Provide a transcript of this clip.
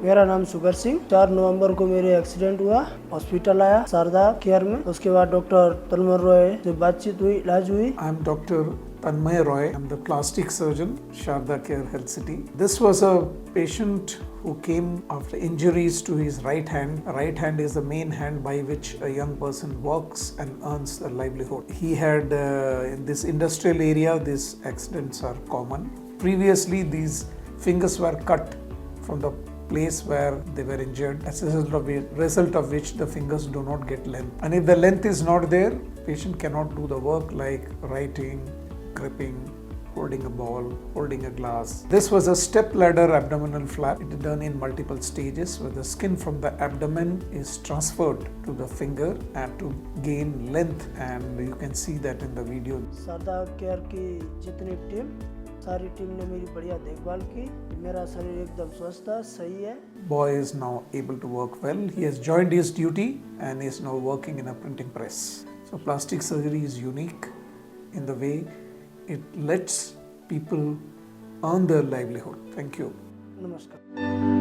मेरा नाम सुगर सिंह। 4 नवंबर को मेरे एक्सीडेंट हुआ, हॉस्पिटल आया शारदा केयर में। उसके बाद डॉक्टर तन्मय रॉय से बातचीत हुई, इलाज हुई। I am Dr. Tanmay Roy. I am the plastic surgeon, ShardaCare-Healthcity. This was a patient who came after injuries to his right hand. Right hand is the main hand by which a young person works and earns a livelihood. He had, in this industrial area, these accidents are common. Previously, these fingers were cut from the place where they were injured, as a result of which the fingers do not get length. And if the length is not there, patient cannot do the work like writing, gripping, holding a ball, holding a glass. This was a step ladder abdominal flap. It is done in multiple stages where the skin from the abdomen is transferred to the finger and to gain length, and you can see that in the video. Sharda care की जितनी team, सारी team ने मेरी बढ़िया देखभाल की। मेरा शरीर एकदम स्वस्थ है, सही है। Boy is now able to work well. He has joined his duty and is now working in a printing press. So plastic surgery is unique in the way it lets people earn their livelihood. Thank you. नमस्कार।